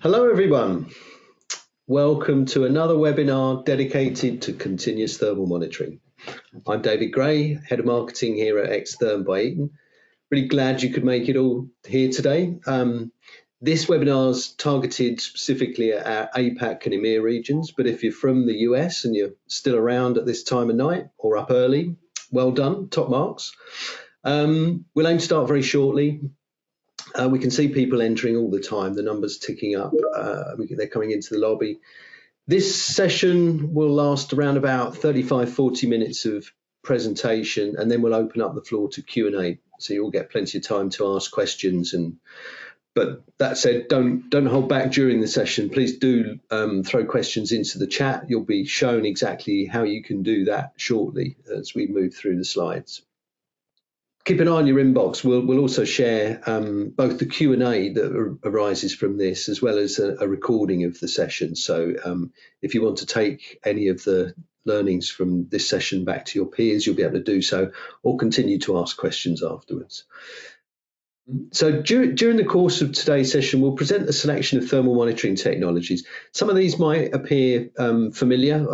Hello everyone, welcome to another webinar dedicated to continuous thermal monitoring. I'm David Gray, Head of Marketing here at Exertherm by Eaton. Really glad you could make it all here today. This webinar is targeted specifically at our APAC and EMEA regions, but if you're from the US and you're still around at this time of night or up early, well done, top marks. We'll aim to start very shortly. We can see people entering all the time, the numbers ticking up, they're coming into the lobby. This session will last around about 35-40 minutes of presentation, and then we'll open up the floor to Q&A, so you'll get plenty of time to ask questions. But that said, don't hold back during the session. Please do throw questions into the chat. You'll be shown exactly how you can do that shortly as we move through the slides. Keep an eye on your inbox. We'll also share both the Q&A that arises from this as well as a recording of the session. So if you want to take any of the learnings from this session back to your peers, you'll be able to do so or continue to ask questions afterwards. So during the course of today's session, we'll present a selection of thermal monitoring technologies. Some of these might appear familiar.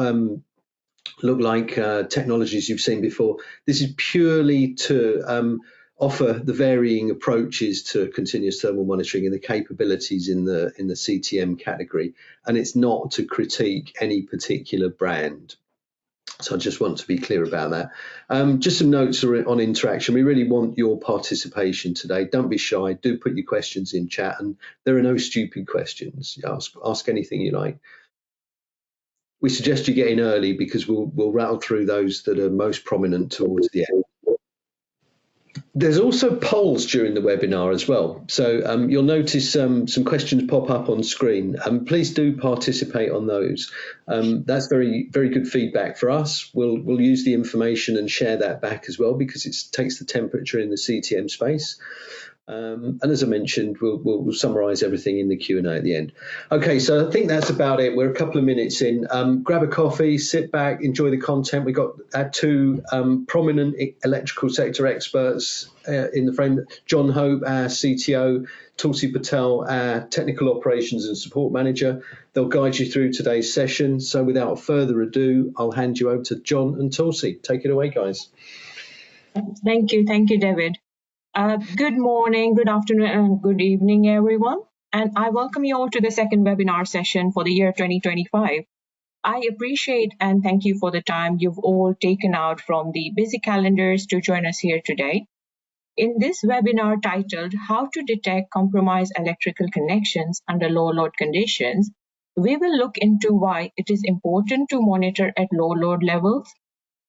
Look like technologies you've seen before. This is purely to offer the varying approaches to continuous thermal monitoring and the capabilities in the CTM category, and it's not to critique any particular brand. So I just want to be clear about that. Just some notes on interaction. We really want your participation today. Don't be shy. Do put your questions in chat, and there are no stupid questions. Ask anything you like. We suggest you get in early because we'll rattle through those that are most prominent towards the end. There's also polls during the webinar as well. So you'll notice some questions pop up on screen. Please do participate on those. That's very good feedback for us. We'll use the information and share that back as well because it takes the temperature in the CTM space. And as I mentioned, we'll summarise everything in the Q&A at the end. Okay, so I think that's about it. We're a couple of minutes in. Grab a coffee, sit back, enjoy the content. We've got our two prominent electrical sector experts in the frame. John Hope, our CTO, Tulsi Patel, our Technical Operations and Support Manager. They'll guide you through today's session. So without further ado, I'll hand you over to John and Tulsi. Take it away, guys. Thank you, David. Good morning, good afternoon, and good evening, everyone. And I welcome you all to the second webinar session for the year 2025. I appreciate and thank you for the time you've all taken out from the busy calendars to join us here today. In this webinar titled How to Detect Compromised Electrical Connections Under Low Load Conditions, we will look into why it is important to monitor at low load levels.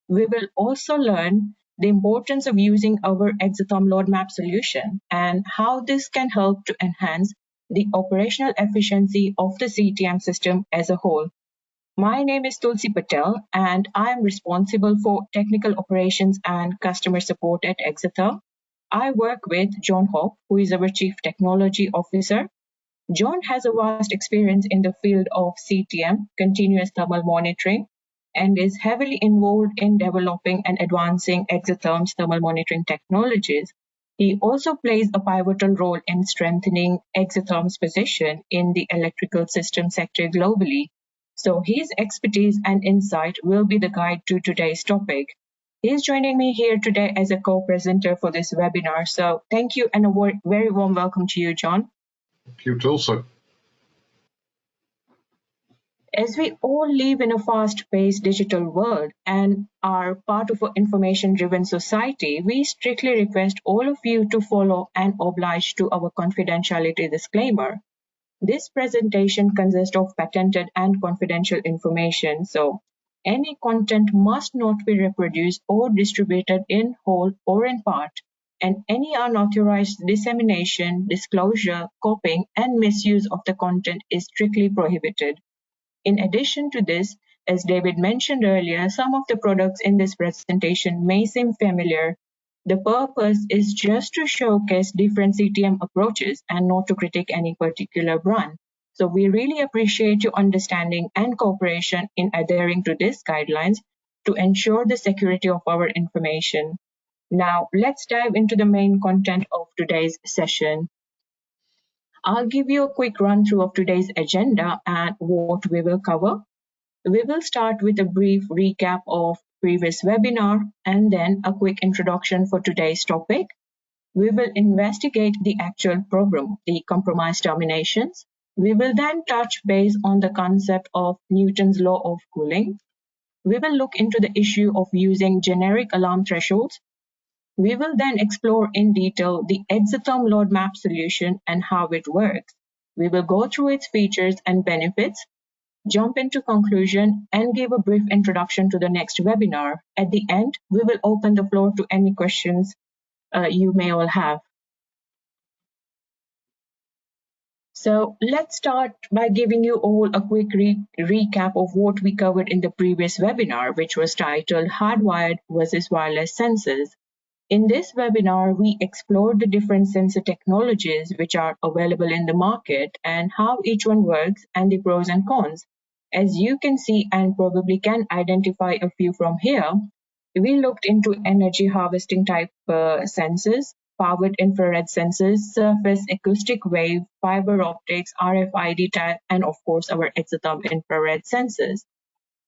We will also learn the importance of using our Exertherm LoadMap solution and how this can help to enhance the operational efficiency of the CTM system as a whole. My name is Tulsi Patel, and I am responsible for technical operations and customer support at Exertherm. I work with John Hope, who is our Chief Technology Officer. John has a vast experience in the field of CTM, continuous thermal monitoring, and is heavily involved in developing and advancing Exertherm's thermal monitoring technologies. He also plays a pivotal role in strengthening Exertherm's position in the electrical system sector globally. So his expertise and insight will be the guide to today's topic. He's joining me here today as a co-presenter for this webinar. So thank you and a very warm welcome to you, John. Thank you, Tulsi. As we all live in a fast-paced digital world and are part of an information-driven society, we strictly request all of you to follow and oblige to our confidentiality disclaimer. This presentation consists of patented and confidential information, so any content must not be reproduced or distributed in whole or in part, and any unauthorized dissemination, disclosure, copying, and misuse of the content is strictly prohibited. In addition to this, as David mentioned earlier, some of the products in this presentation may seem familiar. The purpose is just to showcase different CTM approaches and not to critique any particular brand. So we really appreciate your understanding and cooperation in adhering to these guidelines to ensure the security of our information. Now, let's dive into the main content of today's session. I'll give you a quick run through of today's agenda and what we will cover. We will start with a brief recap of previous webinar and then a quick introduction for today's topic. We will investigate the actual problem, the compromise terminations. We will then touch base on the concept of Newton's law of cooling. We will look into the issue of using generic alarm thresholds. We will then explore in detail the Exertherm LoadMap solution and how it works. We will go through its features and benefits, jump into conclusion, and give a brief introduction to the next webinar. At the end, we will open the floor to any questions you may all have. So let's start by giving you all a quick recap of what we covered in the previous webinar, which was titled Hardwired versus Wireless Sensors. In this webinar, we explored the different sensor technologies which are available in the market and how each one works and the pros and cons. As you can see and probably can identify a few from here, we looked into energy harvesting type sensors, powered infrared sensors, surface acoustic wave, fiber optics, RFID tag, and of course our exotherm infrared sensors.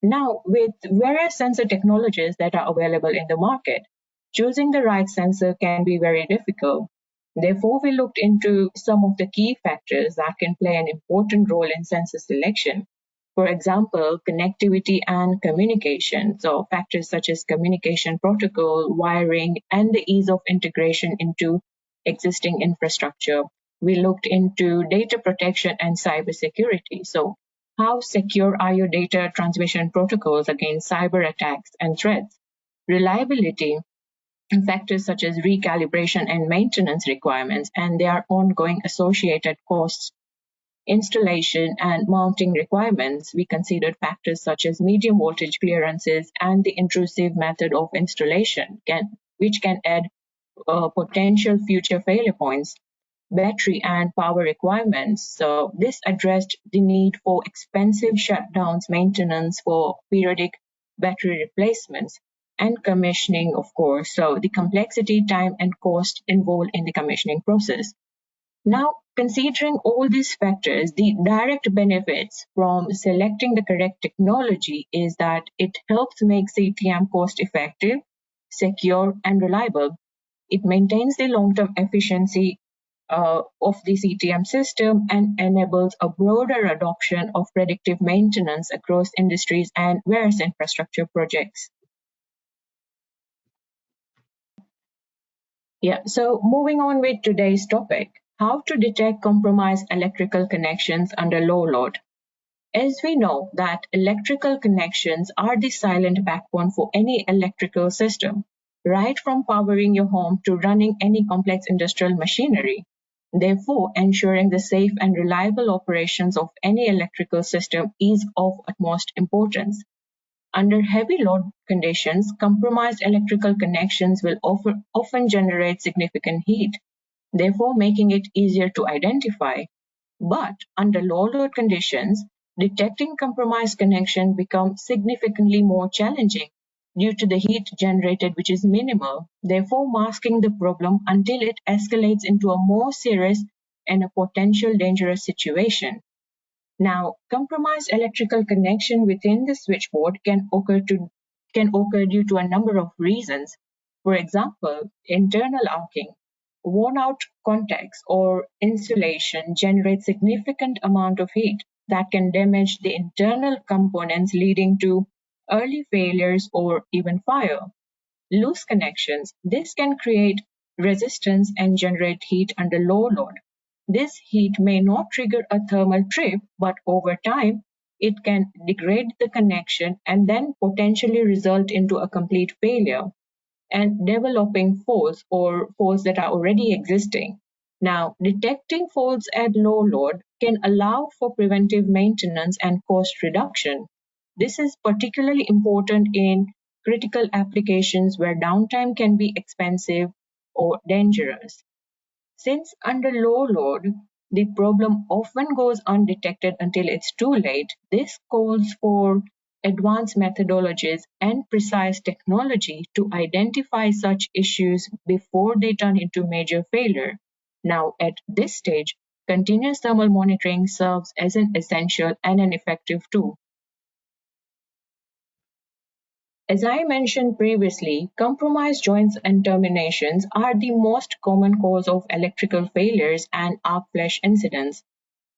Now, with various sensor technologies that are available in the market, choosing the right sensor can be very difficult. Therefore, we looked into some of the key factors that can play an important role in sensor selection. For example, connectivity and communication. So factors such as communication protocol, wiring, and the ease of integration into existing infrastructure. We looked into data protection and cybersecurity. So how secure are your data transmission protocols against cyber attacks and threats? Reliability, and factors such as recalibration and maintenance requirements and their ongoing associated costs. Installation and mounting requirements, we considered factors such as medium voltage clearances and the intrusive method of installation, which can add potential future failure points. Battery and power requirements. So this addressed the need for expensive shutdowns, maintenance for periodic battery replacements, and commissioning, of course. So the complexity, time, and cost involved in the commissioning process. Now, considering all these factors, the direct benefits from selecting the correct technology is that it helps make CTM cost effective, secure, and reliable. It maintains the long-term efficiency of the CTM system and enables a broader adoption of predictive maintenance across industries and various infrastructure projects. Yeah, so moving on with today's topic, how to detect compromised electrical connections under low load. As we know that electrical connections are the silent backbone for any electrical system, right from powering your home to running any complex industrial machinery. Therefore, ensuring the safe and reliable operations of any electrical system is of utmost importance. Under heavy load conditions, compromised electrical connections will often generate significant heat, therefore making it easier to identify. But under low load conditions, detecting compromised connection becomes significantly more challenging due to the heat generated, which is minimal, therefore masking the problem until it escalates into a more serious and a potential dangerous situation. Now, compromised electrical connection within the switchboard can occur due to a number of reasons. For example, internal arcing, worn out contacts, or insulation generate significant amount of heat that can damage the internal components, leading to early failures or even fire. Loose connections, this can create resistance and generate heat under low load. This heat may not trigger a thermal trip, but over time, it can degrade the connection and then potentially result into a complete failure and developing faults or faults that are already existing. Now, detecting faults at low load can allow for preventive maintenance and cost reduction. This is particularly important in critical applications where downtime can be expensive or dangerous. Since under low load, the problem often goes undetected until it's too late, this calls for advanced methodologies and precise technology to identify such issues before they turn into major failure. Now, at this stage, continuous thermal monitoring serves as an essential and an effective tool. As I mentioned previously, compromised joints and terminations are the most common cause of electrical failures and arc flash incidents.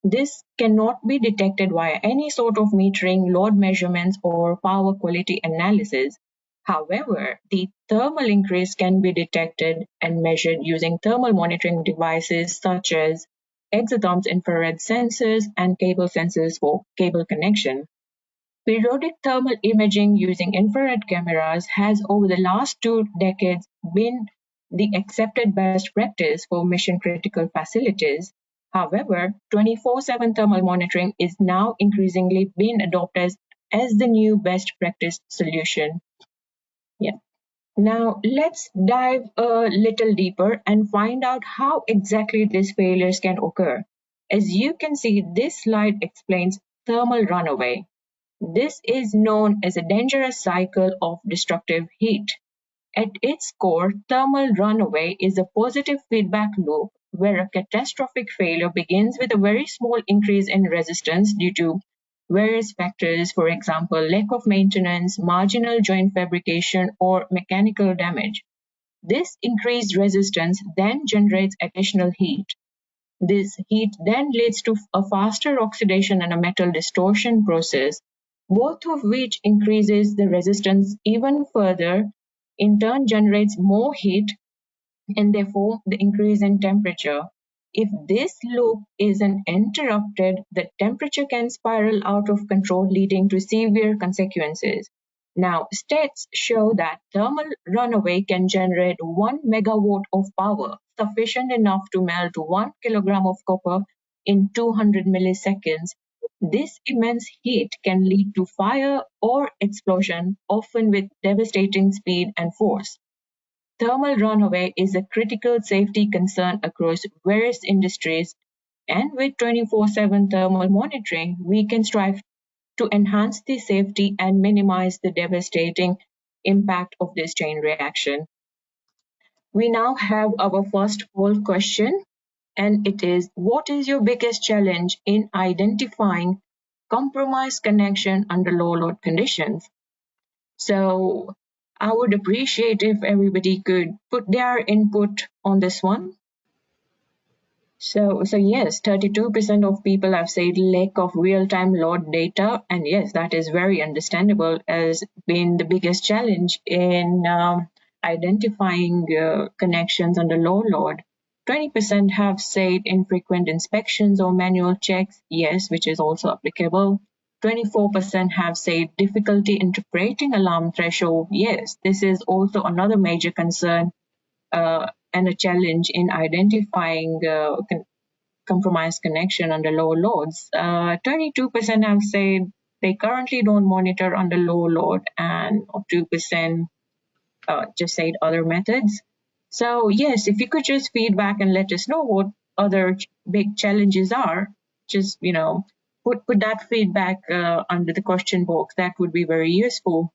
This cannot be detected via any sort of metering, load measurements, or power quality analysis. However, the thermal increase can be detected and measured using thermal monitoring devices such as Exertherm's infrared sensors and cable sensors for cable connection. Periodic thermal imaging using infrared cameras has over the last 2 decades been the accepted best practice for mission-critical facilities. However, 24/7 thermal monitoring is now increasingly being adopted as the new best practice solution. Yeah. Now, let's dive a little deeper and find out how exactly these failures can occur. As you can see, this slide explains thermal runaway. This is known as a dangerous cycle of destructive heat. At its core, thermal runaway is a positive feedback loop where a catastrophic failure begins with a very small increase in resistance due to various factors, for example, lack of maintenance, marginal joint fabrication, or mechanical damage. This increased resistance then generates additional heat. This heat then leads to a faster oxidation and a metal distortion process, both of which increases the resistance even further, in turn generates more heat and therefore the increase in temperature. If this loop isn't interrupted, the temperature can spiral out of control, leading to severe consequences. Now, stats show that thermal runaway can generate 1 megawatt of power, sufficient enough to melt 1 kilogram of copper in 200 milliseconds. This immense heat can lead to fire or explosion, often with devastating speed and force. Thermal runaway is a critical safety concern across various industries, and with 24/7 thermal monitoring, we can strive to enhance the safety and minimize the devastating impact of this chain reaction. We now have our first poll question, and it is: what is your biggest challenge in identifying compromised connection under low load conditions? So I would appreciate if everybody could put their input on this one. So yes, 32% of people have said lack of real-time load data, and yes, that is very understandable as being the biggest challenge in identifying connections under low load. 20% have said infrequent inspections or manual checks, yes, which is also applicable. 24% have said difficulty interpreting alarm threshold, yes, this is also another major concern and a challenge in identifying compromised connection under low loads. 22% have said they currently don't monitor under low load, and 2% just said other methods. So yes, if you could just feedback and let us know what other big challenges are, just put that feedback under the question box. That would be very useful.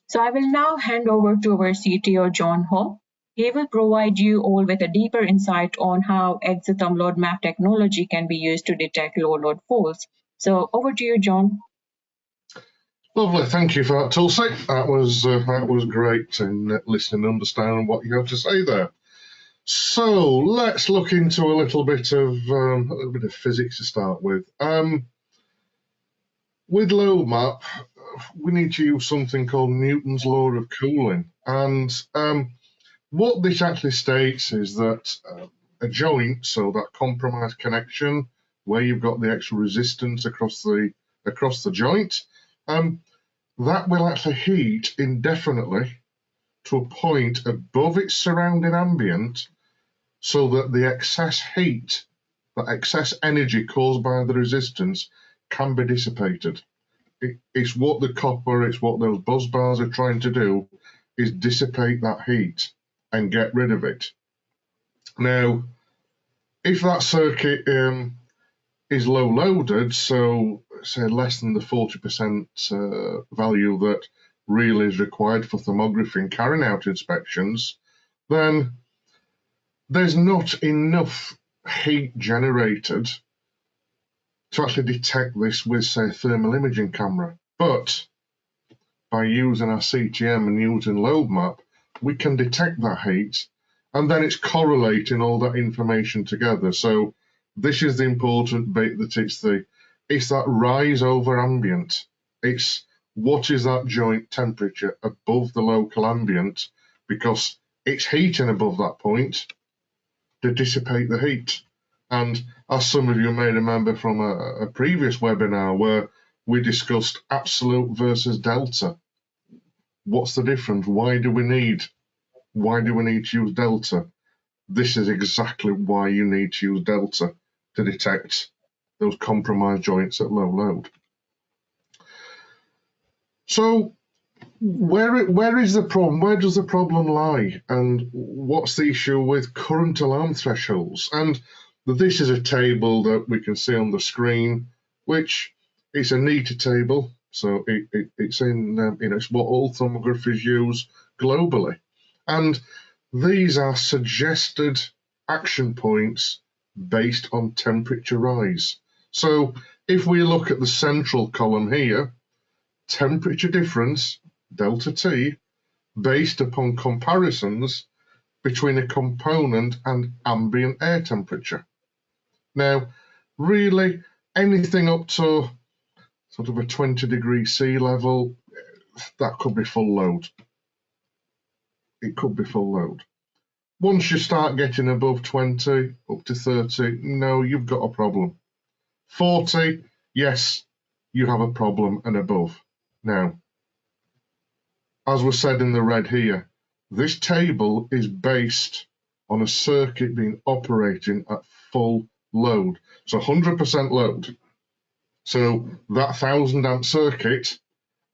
So I will now hand over to our CTO, John Hall. He will provide you all with a deeper insight on how Exertherm LoadMap technology can be used to detect low load faults. So over to you, John. Lovely, thank you for that, Tulsi. That was great in listening and understanding what you have to say there. So let's look into a little bit of physics to start with. With LoadMap, we need to use something called Newton's law of cooling, and what this actually states is that a joint, so that compromised connection where you've got the extra resistance across the joint, that will actually heat indefinitely to a point above its surrounding ambient, so that the excess heat, the excess energy caused by the resistance, can be dissipated. It's what the copper, it's what those buzz bars are trying to do, is dissipate that heat and get rid of it. Now, if that circuit is low loaded, so say less than the 40% value that really is required for thermography and carrying out inspections, then there's not enough heat generated to actually detect this with, say, a thermal imaging camera. But by using our CTM and using LoadMap, we can detect that heat, and then it's correlating all that information together. So this is the important bit, that it's that rise over ambient. It's what is that joint temperature above the local ambient, because it's heating above that point to dissipate the heat. And as some of you may remember from a previous webinar where we discussed absolute versus delta. What's the difference? Why do we need to use delta? This is exactly why you need to use delta to detect those compromised joints at low load. So where is the problem? Where does the problem lie? And what's the issue with current alarm thresholds? And this is a table that we can see on the screen, which is a NETA table. So it's in, it's what all thermographers use globally. And these are suggested action points based on temperature rise. So if we look at the central column here, temperature difference, delta T, based upon comparisons between a component and ambient air temperature. Now, really, anything up to sort of a 20 degree sea level, that could be full load. It could be full load. Once you start getting above 20, up to 30, no, you've got a problem. 40, yes, you have a problem and above. Now, as was said in the red here, this table is based on a circuit being operating at full load. So 100% load. So that 1000 amp circuit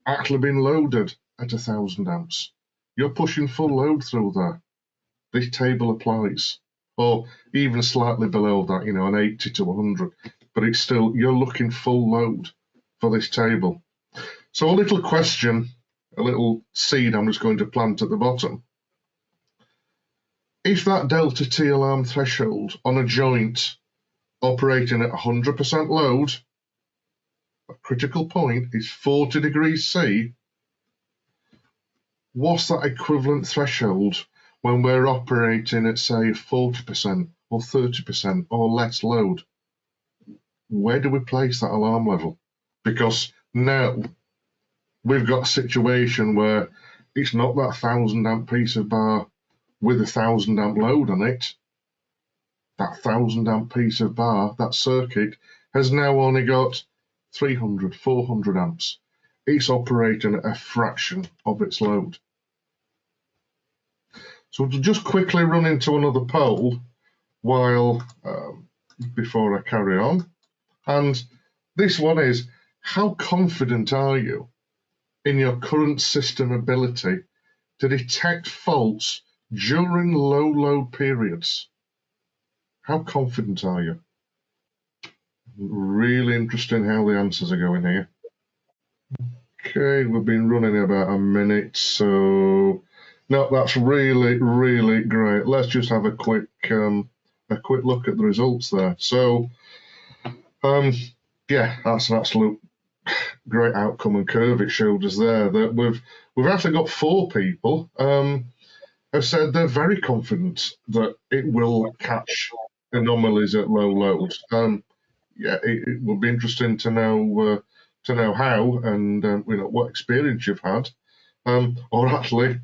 actually been loaded at 1000 amps. You're pushing full load through there. This table applies. Or even slightly below that, an 80 to 100. But it's still, you're looking full load for this table. So a little question, a little seed I'm just going to plant at the bottom. If that delta T alarm threshold on a joint operating at 100% load, a critical point is 40 degrees C, what's that equivalent threshold when we're operating at, say, 40% or 30% or less load? Where do we place that alarm level? Because now we've got a situation where it's not that 1000 amp piece of bar with a 1000 amp load on it. That 1000 amp piece of bar, that circuit, has now only got 300, 400 amps. It's operating at a fraction of its load. So to just quickly run into another poll while before I carry on, and this one is, how confident are you in your current system ability to detect faults during low load periods? How confident are you? Really interesting how the answers are going here. Okay, we've been running about a minute, so no, that's really, really great. Let's just have a quick look at the results there. So, yeah, that's an absolute great outcome and curve it showed us there. That we've actually got 4 people have said they're very confident that it will catch anomalies at low load. Yeah, it would be interesting to know how and what experience you've had, or actually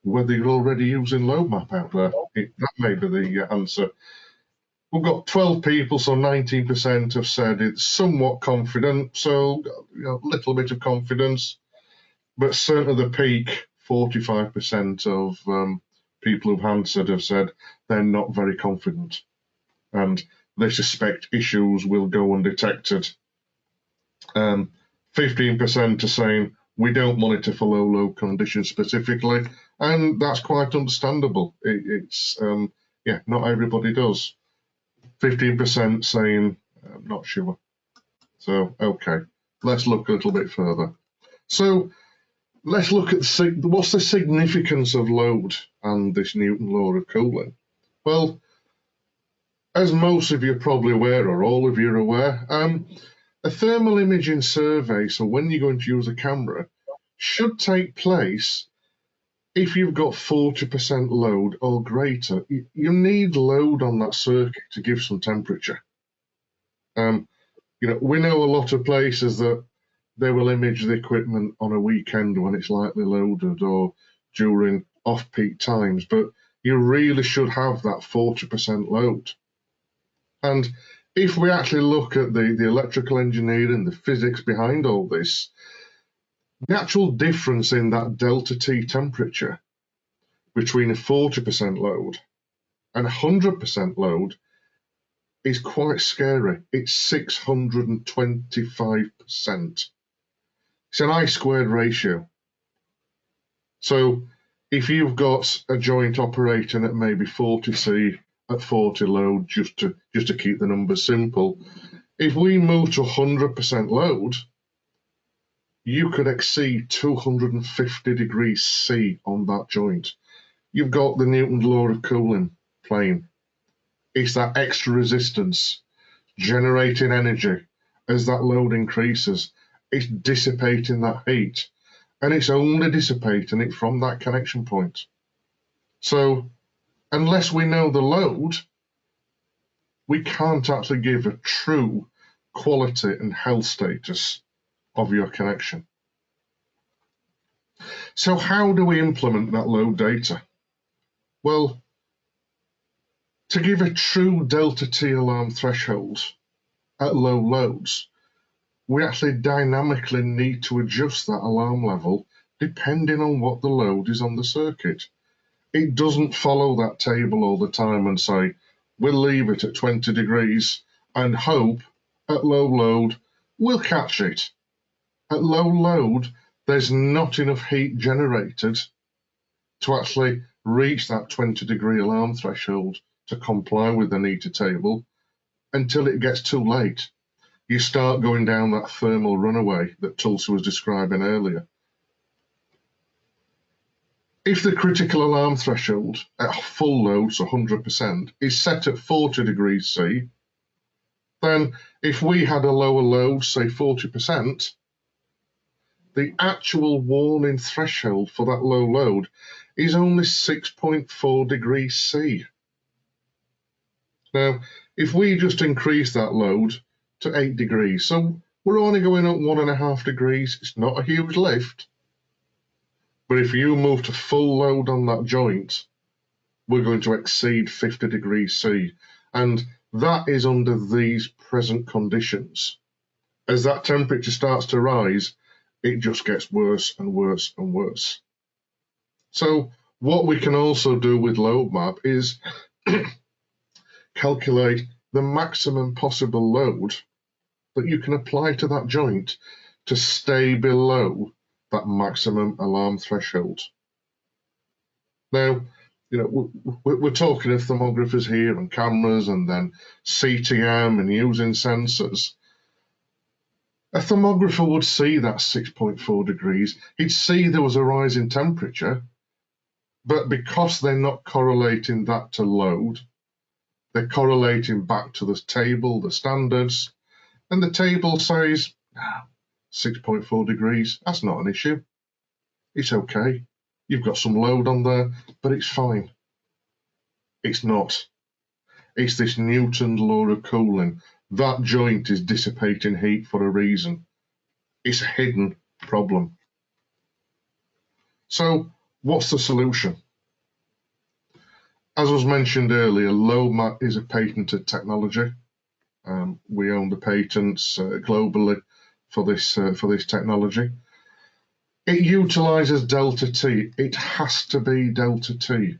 whether you're already using LoadMap out there. That may be the answer. We've got 12 people, so 19% have said it's somewhat confident, so a little bit of confidence, but certainly the peak, 45% of people who've answered have said they're not very confident, and they suspect issues will go undetected. 15% are saying we don't monitor for low load conditions specifically, and that's quite understandable. It's not everybody does. 15% saying I'm not sure. So okay, let's look a little bit further. So let's look at what's the significance of load and this Newton law of cooling. Well, as most of you are probably aware, or all of you are aware, a thermal imaging survey, so when you're going to use a camera, should take place if you've got 40% load or greater. You need load on that circuit to give some temperature. We know a lot of places that they will image the equipment on a weekend when it's lightly loaded or during off-peak times, but you really should have that 40% load. And if we actually look at the electrical engineering, the physics behind all this, the actual difference in that delta T temperature between a 40% load and 100% load is quite scary. It's 625%. It's an I-squared ratio. So if you've got a joint operating at maybe 40 C at 40 load, just to keep the numbers simple, if we move to 100% load, you could exceed 250 degrees C on that joint. You've got the Newton's law of cooling playing. It's that extra resistance generating energy as that load increases. It's dissipating that heat, and it's only dissipating it from that connection point. So unless we know the load, we can't actually give a true quality and health status of your connection. So how do we implement that load data? Well, to give a true delta T alarm threshold at low loads, we actually dynamically need to adjust that alarm level depending on what the load is on the circuit. It doesn't follow that table all the time and say, we'll leave it at 20 degrees and hope at low load we'll catch it. At low load, there's not enough heat generated to actually reach that 20-degree alarm threshold to comply with the needed table until it gets too late. You start going down that thermal runaway that Tulsa was describing earlier. If the critical alarm threshold at full load, so 100%, is set at 40 degrees C, then if we had a lower load, say 40%, the actual warning threshold for that low load is only 6.4 degrees C. Now, if we just increase that load to 8 degrees, so we're only going up 1.5 degrees, it's not a huge lift. But if you move to full load on that joint, we're going to exceed 50 degrees C. And that is under these present conditions. As that temperature starts to rise, it just gets worse and worse and worse. So what we can also do with LoadMap is calculate the maximum possible load that you can apply to that joint to stay below that maximum alarm threshold. Now, we're talking of thermographers here and cameras and then CTM and using sensors. A thermographer would see that 6.4 degrees. He'd see there was a rise in temperature, but because they're not correlating that to load, they're correlating back to the table, the standards, and the table says 6.4 degrees, that's not an issue. It's okay. You've got some load on there, but it's fine. It's not. It's this Newton's law of cooling. That joint is dissipating heat for a reason. It's a hidden problem. So, what's the solution? As was mentioned earlier, LoadMap is a patented technology. We own the patents globally for this technology. It utilizes delta T. It has to be delta T.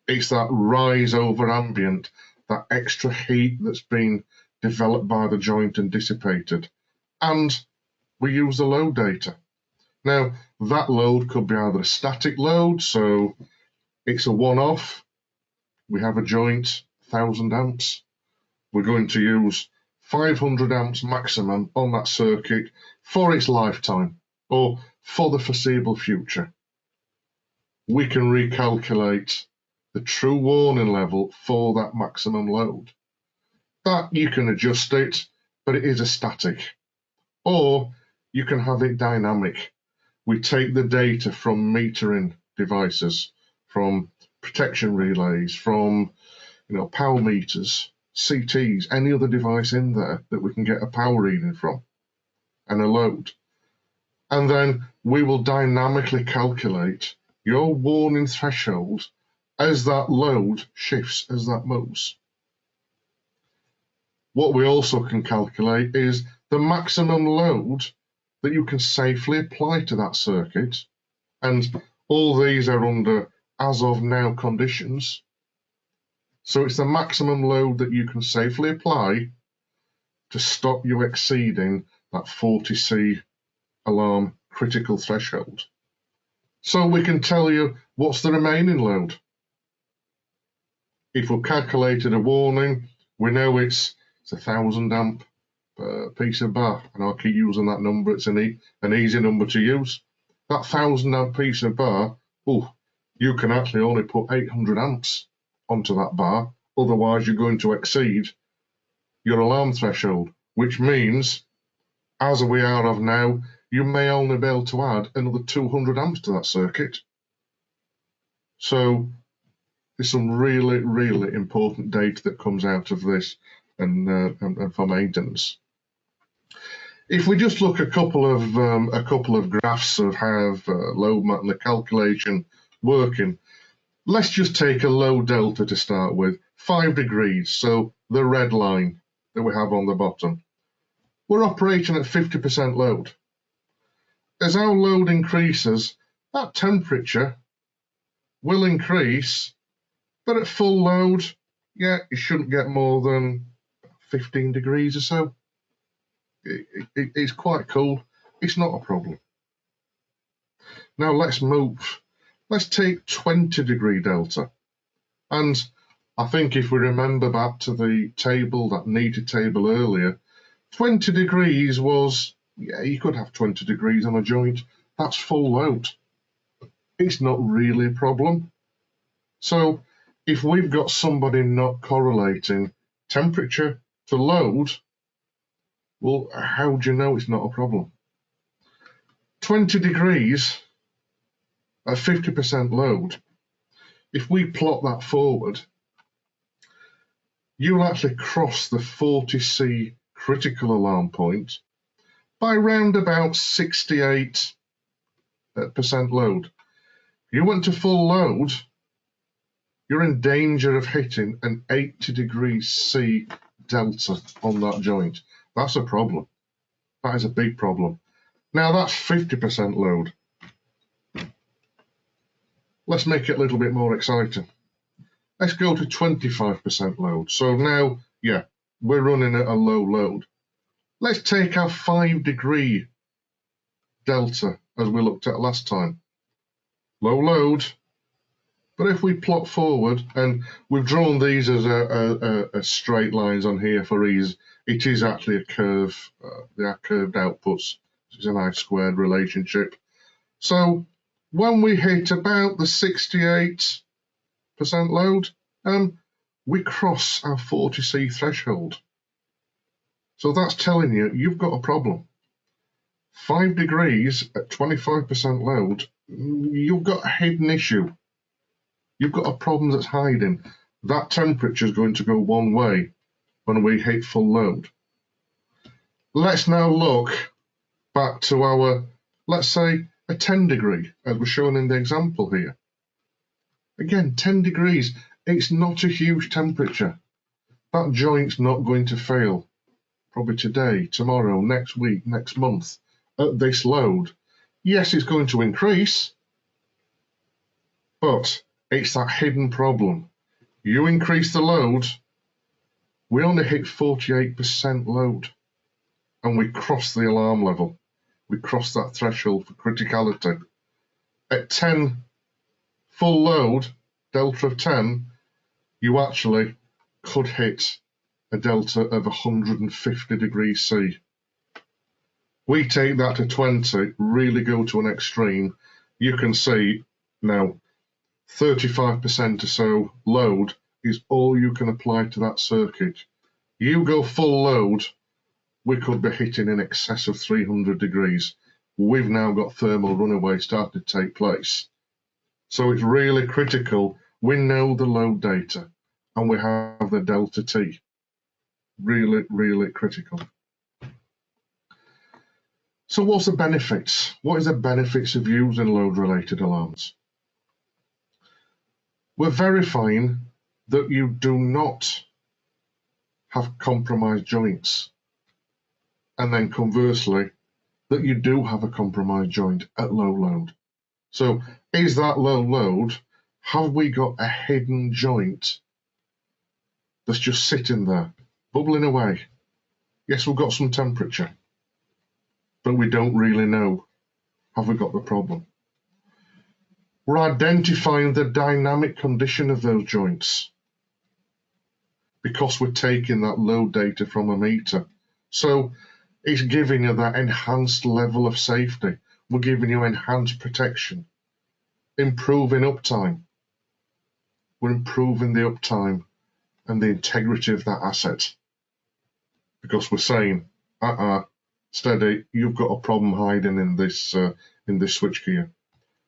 It's that rise over ambient, that extra heat that's been developed by the joint and dissipated. And we use the load data. Now, that load could be either a static load, so it's a one-off. We have a joint, 1,000 amps. We're going to use 500 amps maximum on that circuit for its lifetime or for the foreseeable future. We can recalculate the true warning level for that maximum load. That you can adjust it, but it is a static. Or you can have it dynamic. We take the data from metering devices, from protection relays, from power meters, CTs, any other device in there that we can get a power reading from and a load. And then we will dynamically calculate your warning threshold as that load shifts, as that moves. What we also can calculate is the maximum load that you can safely apply to that circuit. And all these are under as of now conditions. So it's the maximum load that you can safely apply to stop you exceeding that 40C alarm critical threshold. So we can tell you what's the remaining load. If we've calculated a warning, we know it's 1,000 amp piece of bar, and I'll keep using that number. It's an easy number to use. That 1,000 amp piece of bar, you can actually only put 800 amps onto that bar, otherwise you're going to exceed your alarm threshold, which means, as we are of now, you may only be able to add another 200 amps to that circuit. So there's some really, really important data that comes out of this and for maintenance. If we just look a couple of graphs of how LoadMap and the calculation working, let's just take a low delta to start with, 5 degrees, so the red line that we have on the bottom. We're operating at 50% load. As our load increases, that temperature will increase, but at full load, it shouldn't get more than 15 degrees or so. It's quite cool. It's not a problem. Now let's move. Let's take 20 degree delta. And I think if we remember back to the table, that needed table earlier, 20 degrees was, you could have 20 degrees on a joint. That's full load. It's not really a problem. So if we've got somebody not correlating temperature to load, well, how do you know it's not a problem? 20 degrees at 50% load, if we plot that forward, you'll actually cross the 40C critical alarm point by round about 68% load. If you went to full load, you're in danger of hitting an 80 degrees C delta on that joint. That's a problem. That is a big problem. Now that's 50% load. Let's make it a little bit more exciting. Let's go to 25% load. So now, we're running at a low load. Let's take our 5 degree delta as we looked at last time. Low load, but if we plot forward, and we've drawn these as a straight lines on here for ease, it is actually a curve. They are curved outputs. It's a nice squared relationship. So when we hit about the 68% load, we cross our 40C threshold. So that's telling you you've got a problem. 5 degrees at 25% load, you've got a hidden issue. You've got a problem that's hiding. That temperature is going to go one way when we hit full load. Let's now look back to our, let's say, a 10 degree, as we're shown in the example here. Again, 10 degrees, it's not a huge temperature. That joint's not going to fail. Probably today, tomorrow, next week, next month, at this load. Yes, it's going to increase, but it's that hidden problem. You increase the load, we only hit 48% load, and we cross the alarm level. We cross that threshold for criticality. At 10 full load, delta of 10, you actually could hit a delta of 150 degrees C. We take that to 20, really go to an extreme. You can see now 35% or so load is all you can apply to that circuit You go full load, we could be hitting in excess of 300 degrees. We've now got thermal runaway starting to take place. So it's really critical. We know the load data and we have the delta T. Really, really critical. So what's the benefits? What is the benefits of using load-related alarms? We're verifying that you do not have compromised joints, and then conversely, that you do have a compromised joint at low load. So is that low load, have we got a hidden joint that's just sitting there, bubbling away? Yes, we've got some temperature, but we don't really know, have we got the problem? We're identifying the dynamic condition of those joints because we're taking that load data from a meter. So it's giving you that enhanced level of safety. We're giving you enhanced protection, improving uptime. We're improving the uptime and the integrity of that asset because we're saying, steady, you've got a problem hiding in this switchgear.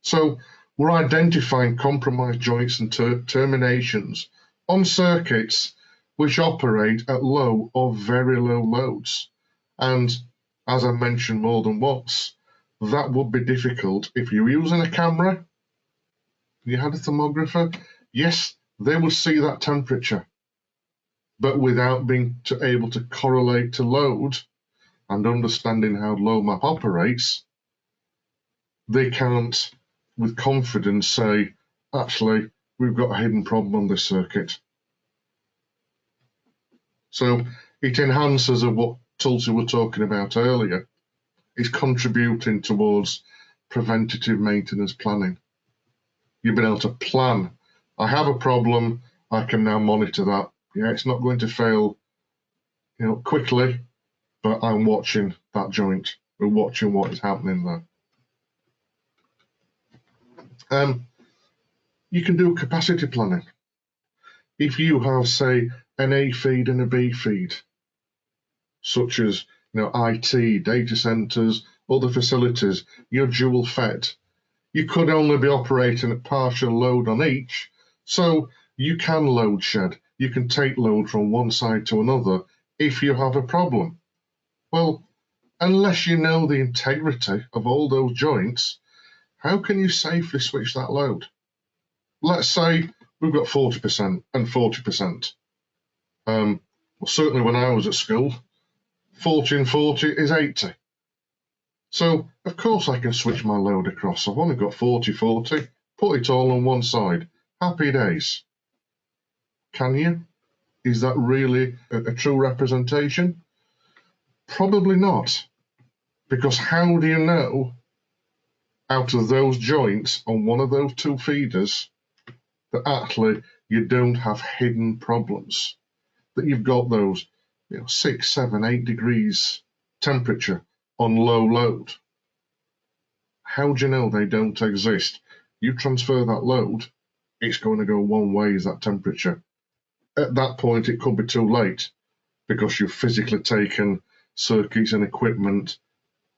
So we're identifying compromised joints and terminations on circuits which operate at low or very low loads. And as I mentioned more than once, that would be difficult if you're using a camera, you had a thermographer, yes, they will see that temperature, but without being able to correlate to load and understanding how LoadMap operates, they can't with confidence say, actually, we've got a hidden problem on this circuit. So it enhances what Tulsi were talking about earlier. It's contributing towards preventative maintenance planning. You've been able to plan. I have a problem, I can now monitor that. Yeah, it's not going to fail, quickly, but I'm watching that joint. We're watching what is happening there. You can do capacity planning. If you have, say, an A feed and a B feed, such as IT, data centers, other facilities, you're dual fed. You could only be operating at partial load on each, so you can load shed. You can take load from one side to another if you have a problem. Well, unless you know the integrity of all those joints, how can you safely switch that load? Let's say we've got 40% and 40%. Well, certainly when I was at school, 40 and 40 is 80. So, of course I can switch my load across. I've only got 40-40, put it all on one side. Happy days. Can you? Is that really a true representation? Probably not. Because how do you know out of those joints on one of those two feeders that actually you don't have hidden problems? That you've got those 6, 7, 8 degrees temperature on low load. How do you know they don't exist? You transfer that load, it's going to go one way, is that temperature. At that point, it could be too late because you've physically taken circuits and equipment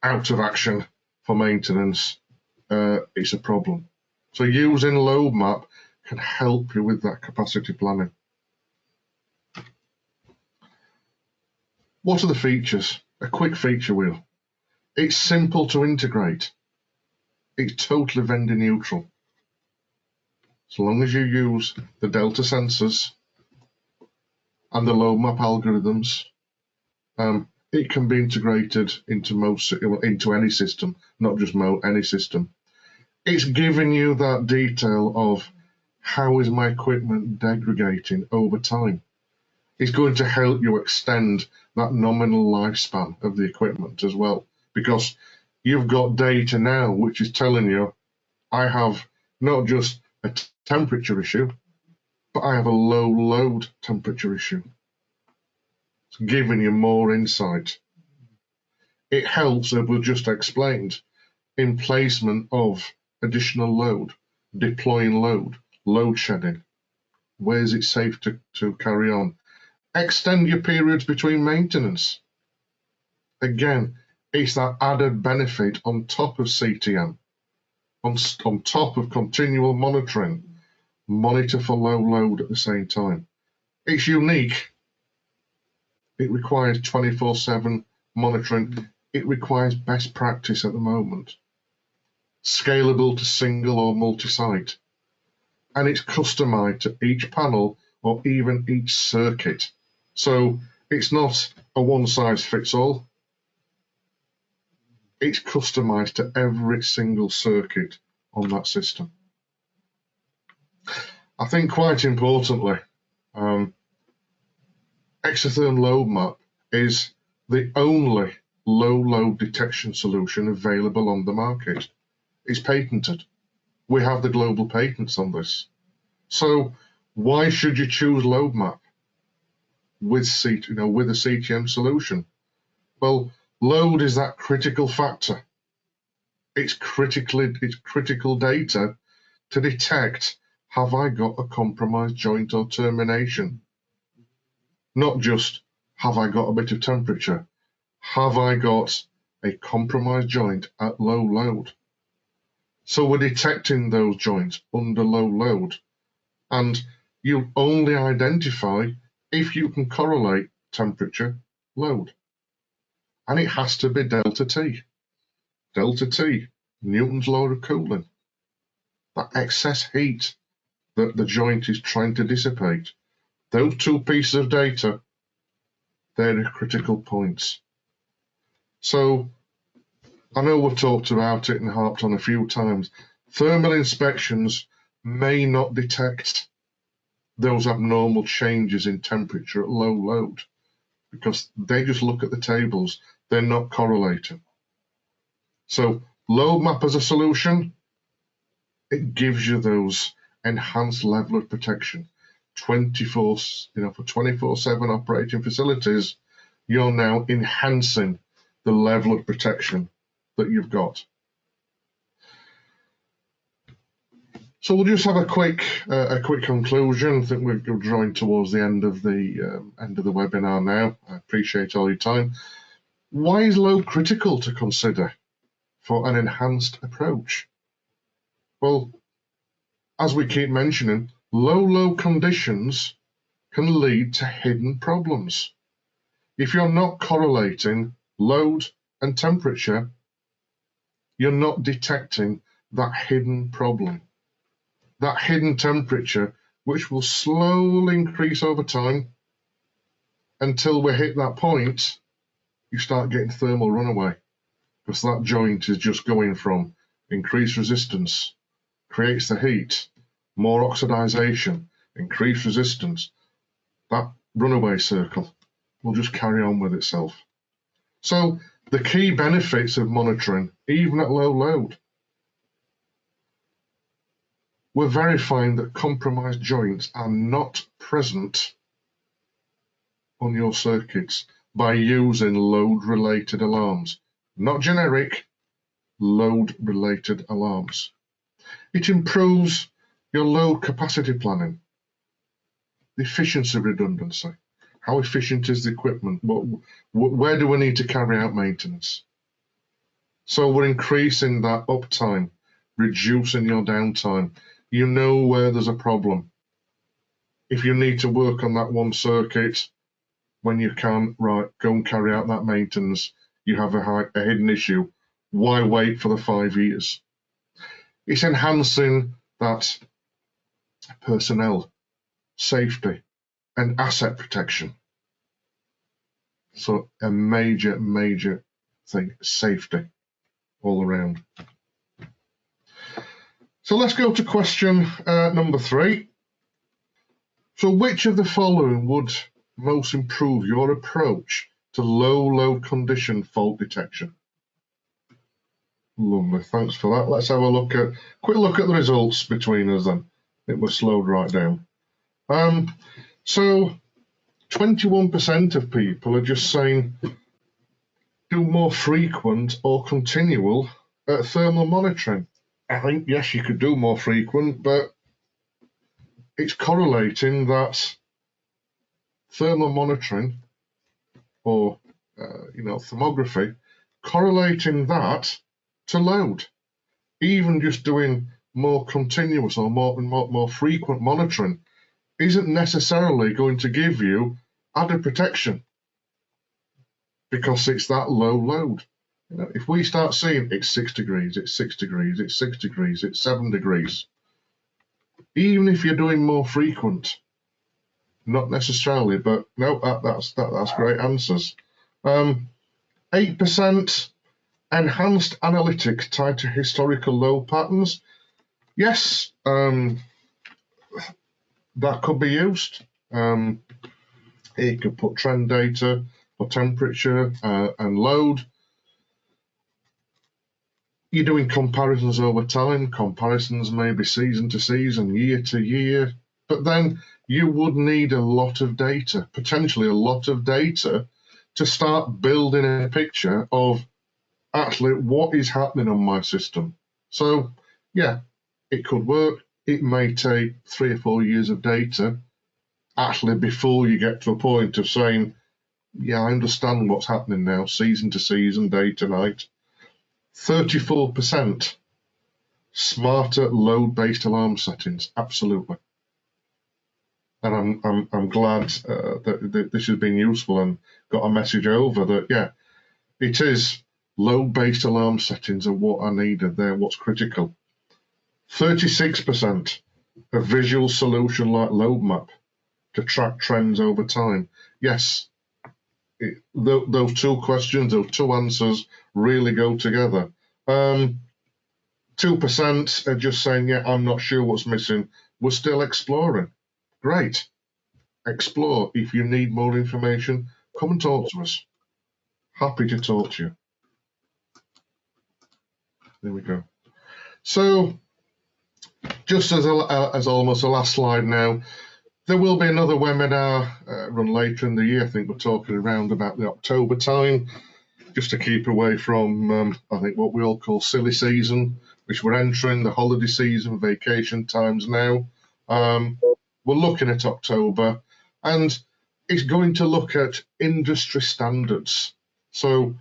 out of action for maintenance. It's a problem. So using LoadMap can help you with that capacity planning. What are the features? A quick feature wheel. It's simple to integrate. It's totally vendor neutral. So long as you use the Delta sensors and the LoadMap algorithms, it can be integrated into any system, not just any system. It's giving you that detail of how is my equipment degrading over time. It's going to help you extend that nominal lifespan of the equipment as well, because you've got data now which is telling you, I have not just a temperature issue, but I have a low load temperature issue. It's giving you more insight. It helps, as we've just explained, in placement of additional load, deploying load shedding. Where is it safe to carry on? Extend your periods between maintenance. Again, it's that added benefit on top of CTM, on top of continual monitoring. Monitor for low load at the same time. It's unique. It requires 24/7 monitoring. It requires best practice at the moment. Scalable to single or multi-site. And it's customized to each panel or even each circuit. So it's not a one-size-fits-all. It's customized to every single circuit on that system. I think quite importantly, Exertherm LoadMap is the only low load detection solution available on the market. It's patented. We have the global patents on this. So why should you choose LoadMap with a CTM solution? Well, load is that critical factor. It's critical data to detect, have I got a compromised joint or termination? Not just, have I got a bit of temperature? Have I got a compromised joint at low load? So we're detecting those joints under low load. And you only identify if you can correlate temperature, load. And it has to be delta T. Delta T, Newton's law of cooling. That excess heat that the joint is trying to dissipate. Those two pieces of data, they're the critical points. So I know we've talked about it and harped on a few times. Thermal inspections may not detect those abnormal changes in temperature at low load because they just look at the tables. They're not correlating. So LoadMap as a solution, it gives you those enhanced level of protection. For 24/7 operating facilities, you're now enhancing the level of protection that you've got. So we'll just have a quick conclusion. I think we're drawing towards the end of the webinar now. I appreciate all your time. Why is load critical to consider for an enhanced approach? Well, as we keep mentioning, low load conditions can lead to hidden problems. If you're not correlating load and temperature, you're not detecting that hidden problem. That hidden temperature, which will slowly increase over time until we hit that point, you start getting thermal runaway because that joint is just going from increased resistance, creates the heat, more oxidization, increased resistance. That runaway circle will just carry on with itself. So the key benefits of monitoring, even at low load, we're verifying that compromised joints are not present on your circuits by using load-related alarms, not generic, load-related alarms. It improves your load capacity planning, the efficiency redundancy. How efficient is the equipment? Where do we need to carry out maintenance? So we're increasing that uptime, reducing your downtime. You know where there's a problem. If you need to work on that one circuit, when you can, right, go and carry out that maintenance. You have a hidden issue. Why wait for the 5 years? It's enhancing that personnel, safety, and asset protection. So a major thing, safety all around. So let's go to question number 3. So which of the following would most improve your approach to low load condition fault detection? Lovely, thanks for that. Let's have a quick look at the results between us then. It was slowed right down. So 21% of people are just saying do more frequent or continual thermal monitoring. I think, yes, you could do more frequent, but it's correlating that thermal monitoring or thermography, correlating that to load. Even just doing more continuous or more frequent monitoring isn't necessarily going to give you added protection because it's that low load. If we start seeing it's 6 degrees, it's 6 degrees, it's 6 degrees, it's 7 degrees, even if you're doing more frequent, not necessarily, but no, that's great answers. 8% enhanced analytics tied to historical load patterns. Yes, that could be used. It could put trend data for temperature and load. You're doing comparisons over time, comparisons maybe season to season, year to year, but then you would need a lot of data, potentially a lot of data, to start building a picture of actually what is happening on my system. So, yeah, it could work. It may take 3 or 4 years of data actually before you get to a point of saying, yeah, I understand what's happening now, season to season, day to night. 34% smarter load-based alarm settings, absolutely. And I'm glad that this has been useful and got a message over that, yeah, it is load-based alarm settings are what are needed there, what's critical. 36% a visual solution like LoadMap to track trends over time. Yes, those two questions, those two answers really go together. 2% are just saying, yeah, I'm not sure what's missing. We're still exploring. Great. Explore. If you need more information, come and talk to us. Happy to talk to you. There we go. So, just as almost a last slide now, there will be another webinar run later in the year. I think we're talking around about the October time, just to keep away from, I think, what we all call silly season, which we're entering, the holiday season, vacation times now. We're looking at October, and it's going to look at industry standards. So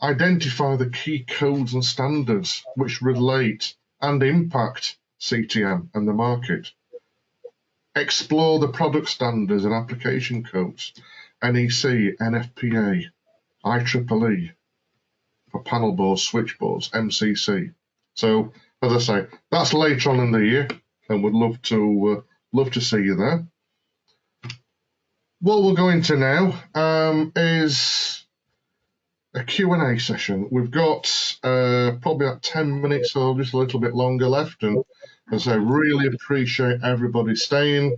identify the key codes and standards which relate and impact CTM and the market. Explore the product standards and application codes, NEC, NFPA, IEEE, for panel boards, switchboards, MCC. So, as I say, that's later on in the year, and would love to see you there. What we'll go into now is a Q&A session. We've got probably about 10 minutes or just a little bit longer left, and as I really appreciate everybody staying,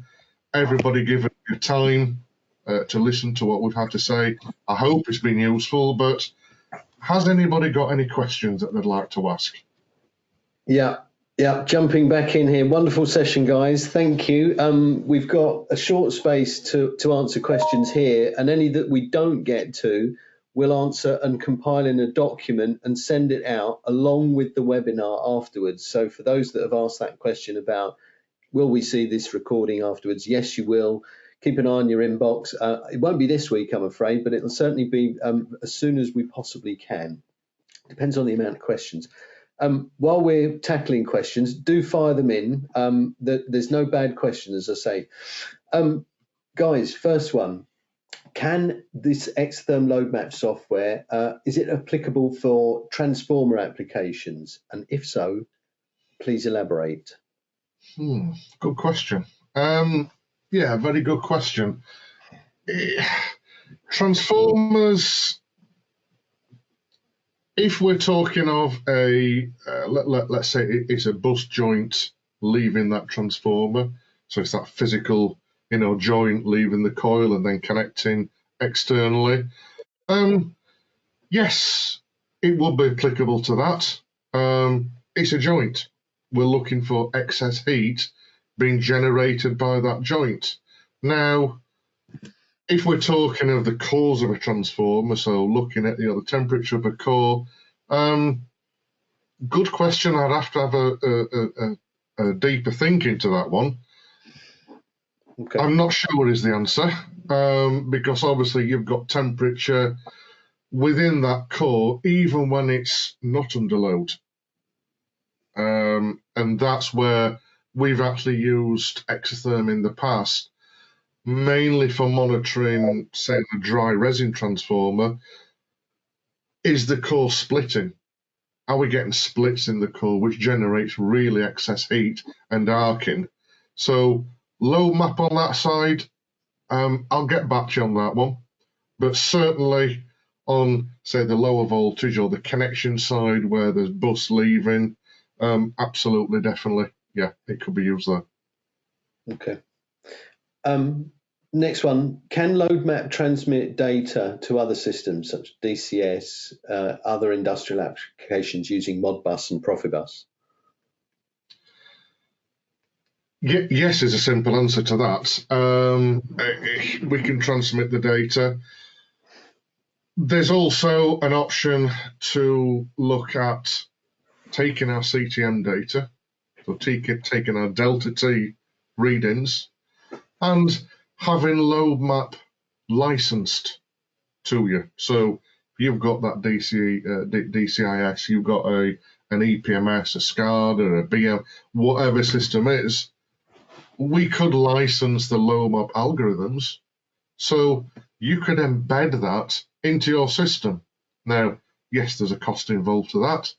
everybody giving your time to listen to what we've had to say. I hope it's been useful, but has anybody got any questions that they'd like to ask? Yeah, jumping back in here. Wonderful session, guys. Thank you. We've got a short space to answer questions here, and any that we don't get to, we'll answer and compile in a document and send it out along with the webinar afterwards. So for those that have asked that question about, will we see this recording afterwards? Yes, you will. Keep an eye on your inbox. It won't be this week, I'm afraid, but it'll certainly be as soon as we possibly can. Depends on the amount of questions. While we're tackling questions, do fire them in. There's no bad questions, as I say. Guys, first one. Can this Exertherm LoadMap software, is it applicable for transformer applications? And if so, please elaborate. Good question. Yeah, very good question. Transformers, if we're talking of a, let's say it's a bus joint leaving that transformer, so it's that physical, joint leaving the coil and then connecting externally. Yes, it would be applicable to that. It's a joint. We're looking for excess heat being generated by that joint. Now, if we're talking of the cores of a transformer, so looking at the temperature of a core, good question. I'd have to have a deeper think into that one. Okay. I'm not sure is the answer. because obviously you've got temperature within that core, even when it's not under load. And that's where we've actually used Exertherm in the past, mainly for monitoring, say, the dry resin transformer. Is the core splitting? Are we getting splits in the core, which generates really excess heat and arcing? So LoadMap on that side, I'll get back to you on that one. But certainly on, say, the lower voltage or the connection side where there's bus leaving, absolutely, definitely, yeah, it could be used there. Okay. Next one, can LoadMap transmit data to other systems such as DCS, other industrial applications using Modbus and Profibus? Yes is a simple answer to that. We can transmit the data. There's also an option to look at taking our CTM data, so taking our delta T readings, and having LoadMap licensed to you. So you've got that DCIS, you've got an EPMS, a SCADA, a BM, whatever system is, we could license the LoadMap algorithms, so you could embed that into your system. Now, yes, there's a cost involved to that,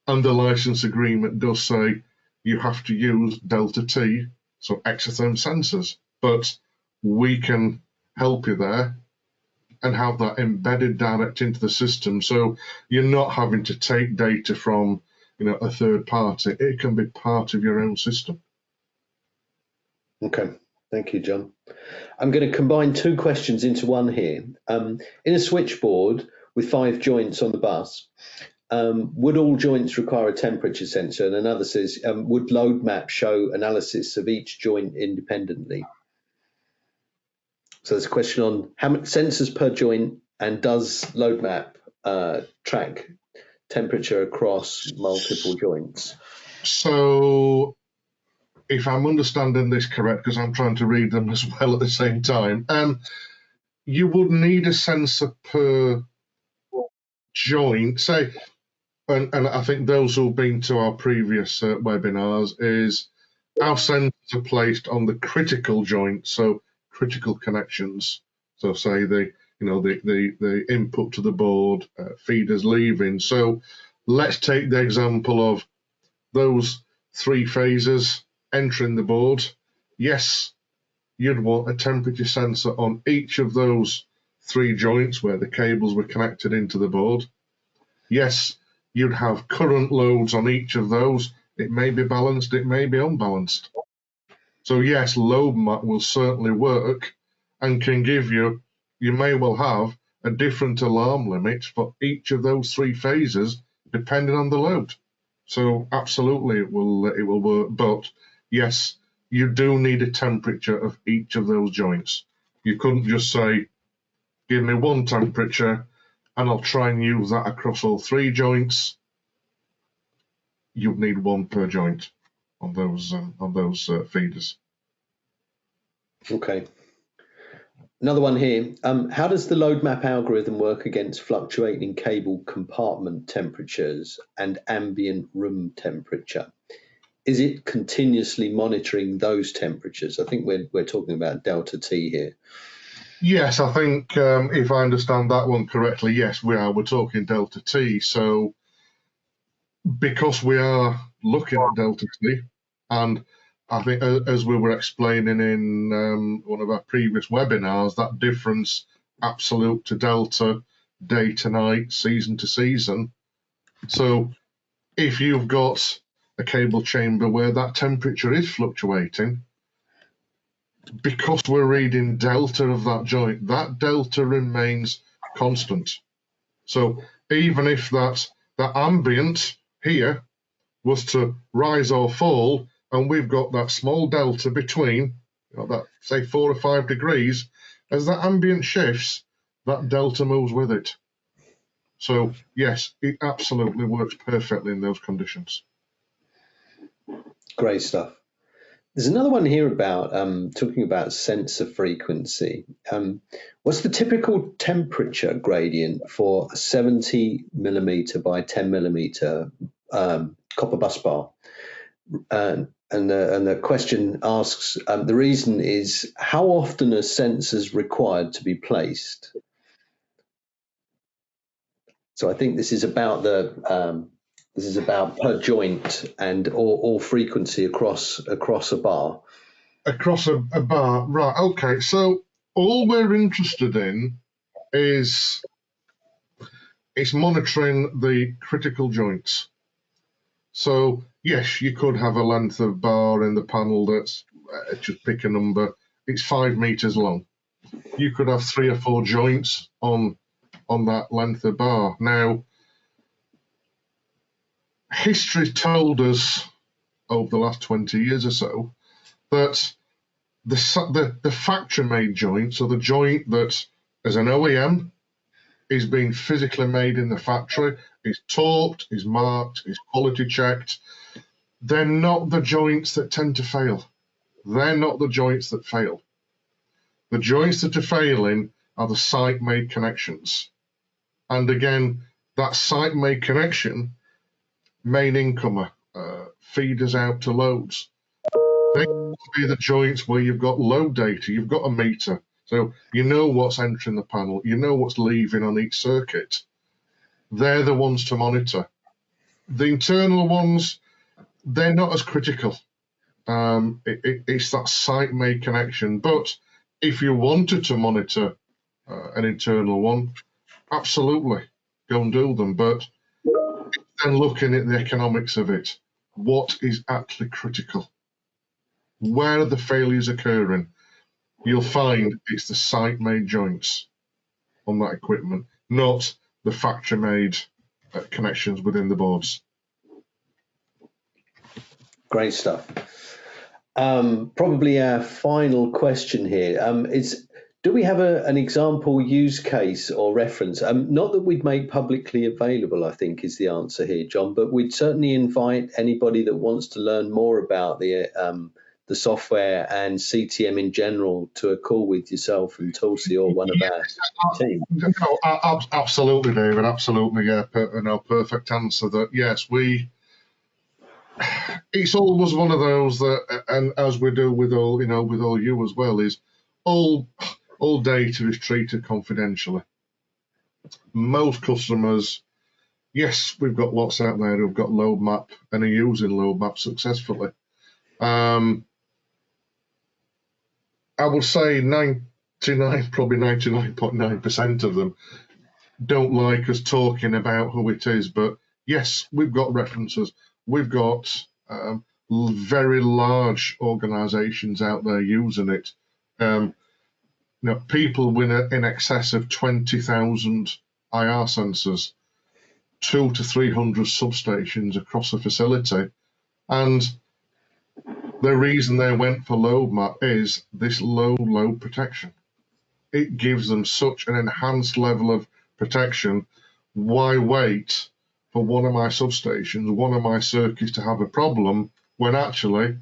and the license agreement does say you have to use delta T, so exotherm sensors, but we can help you there and have that embedded direct into the system, so you're not having to take data from a third party. It can be part of your own system. Okay, thank you, John. I'm going to combine two questions into one here. In a switchboard with 5 joints on the bus, would all joints require a temperature sensor? And another says, would LoadMap show analysis of each joint independently? So there's a question on how many sensors per joint, and does LoadMap track temperature across multiple joints? So if I'm understanding this correct, because I'm trying to read them as well at the same time, you would need a sensor per joint, say, and I think those who've been to our previous webinars, is our sensors are placed on the critical joints, so critical connections. So say the input to the board, feeders leaving. So let's take the example of those 3 phases entering the board. Yes, you'd want a temperature sensor on each of those 3 joints where the cables were connected into the board. Yes, you'd have current loads on each of those. It may be balanced, it may be unbalanced. So yes, LoadMap will certainly work and can give you may well have a different alarm limit for each of those 3 phases depending on the load. So absolutely it will work, but yes, you do need a temperature of each of those joints. You couldn't just say, give me one temperature and I'll try and use that across all 3 joints. You'd need one per joint on those feeders. Okay. Another one here. How does the LoadMap algorithm work against fluctuating cable compartment temperatures and ambient room temperature? Is it continuously monitoring those temperatures? I think we're talking about delta T here. Yes, I think if I understand that one correctly, yes, we are. We're talking delta T. So because we are looking at delta T, and I think as we were explaining in one of our previous webinars, that difference absolute to delta, day to night, season to season. So if you've got a cable chamber where that temperature is fluctuating, because we're reading delta of that joint, that delta remains constant. So even if that ambient here was to rise or fall, and we've got that small delta between, that say 4 or 5 degrees, as that ambient shifts, that delta moves with it. So yes, it absolutely works perfectly in those conditions. Great stuff. There's another one here about talking about sensor frequency. What's the typical temperature gradient for a 70 millimeter by 10 millimeter copper bus bar? And the question asks, the reason is, how often are sensors required to be placed? So I think this is about per joint and or frequency across a bar. Across a bar, right? Okay, so all we're interested in is monitoring the critical joints. So yes, you could have a length of bar in the panel that's just pick a number. It's 5 meters long. You could have 3 or 4 joints on that length of bar. Now, history told us over the last 20 years or so that the factory-made joint, so the joint that, as an OEM, is being physically made in the factory, is torqued, is marked, is quality checked, they're not the joints that tend to fail. They're not the joints that fail. The joints that are failing are the site-made connections. And again, that site-made connection, main incomer, feeders out to loads, they will be the joints where you've got load data, you've got a meter, so you know what's entering the panel, you know what's leaving on each circuit. They're the ones to monitor. The internal ones, they're not as critical. It's that site-made connection. But if you wanted to monitor an internal one, absolutely, go and do them. But then looking at the economics of it, what is actually critical? Where are the failures occurring? You'll find it's the site-made joints on that equipment, not the factory-made connections within the boards. Great stuff. Probably our final question here is, do we have an example use case or reference? Not that we'd make publicly available, I think is the answer here, John, but we'd certainly invite anybody that wants to learn more about the software and CTM in general to a call with yourself and Tulsi or one of our team. No, absolutely, David, absolutely, yeah, perfect answer. That yes, it's always one of those that, and as we do with all, with all you as well, is all data is treated confidentially. Most customers, yes, we've got lots out there who've got LoadMap and are using LoadMap successfully. I would say 99.9% of them don't like us talking about who it is, but yes, we've got references. We've got very large organisations out there using it. People with in excess of 20,000 IR sensors, 200 to 300 substations across the facility, and the reason they went for LoadMap is this low load protection. It gives them such an enhanced level of protection. Why wait for one of my substations, one of my circuits to have a problem when actually,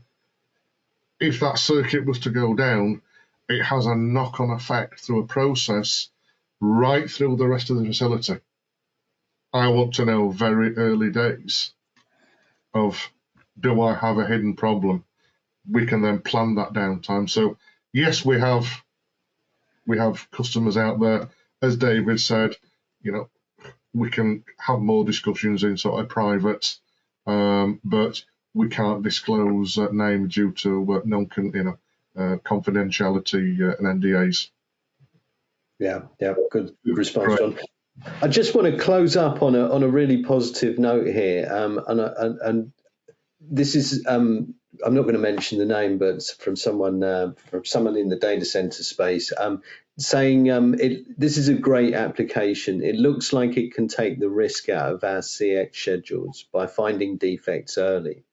if that circuit was to go down, it has a knock-on effect through a process right through the rest of the facility. I want to know very early days of, do I have a hidden problem? We can then plan that downtime. So yes, we have customers out there, as David said, we can have more discussions in sort of private, but we can't disclose name due to confidentiality and NDAs. Yeah, good response, John. I just want to close up on a really positive note here, and this is I'm not going to mention the name, but from someone in the data center space, saying this is a great application. It looks like it can take the risk out of our CX schedules by finding defects early.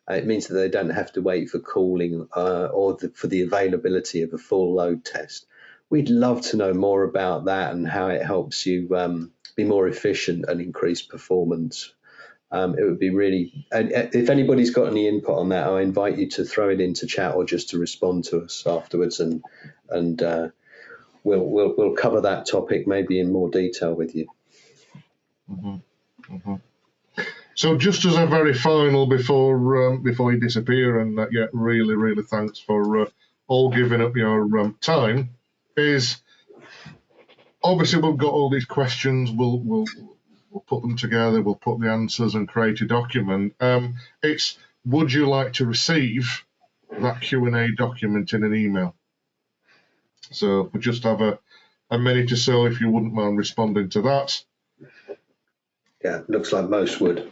It means that they don't have to wait for cooling or for the availability of a full load test. We'd love to know more about that and how it helps you be more efficient and increase performance It would be really, and if anybody's got any input on that, I invite you to throw it into chat or just to respond to us afterwards, and we'll cover that topic maybe in more detail with you. So just as a very final before you disappear, and really thanks for all giving up your time, is obviously we've got all these questions. We'll put them together. We'll put the answers and create a document. It's, would you like to receive that Q&A document in an email? So we'll just have a minute or so if you wouldn't mind responding to that. Yeah, looks like most would.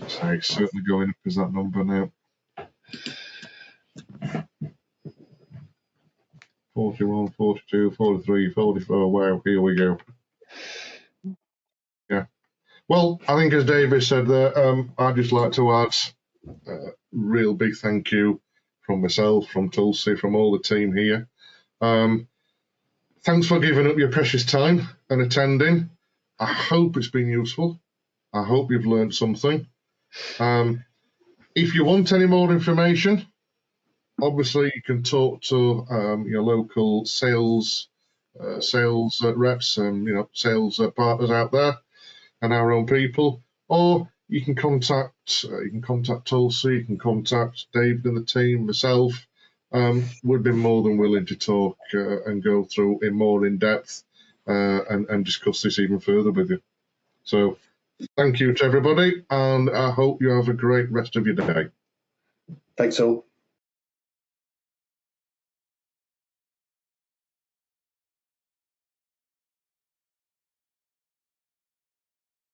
So it's certainly going up as that number now. 41, 42, 43, 44. Wow, here we go. Yeah. Well, I think as David said there, I'd just like to add a real big thank you from myself, from Tulsi, from all the team here. Thanks for giving up your precious time and attending. I hope it's been useful. I hope you've learned something. If you want any more information, obviously you can talk to your local sales reps and sales partners out there, and our own people, or you can contact Tulsi, you can contact David and the team, myself. We'd be more than willing to talk and go through in more in depth and discuss this even further with you. So thank you to everybody, and I hope you have a great rest of your day. Thanks all.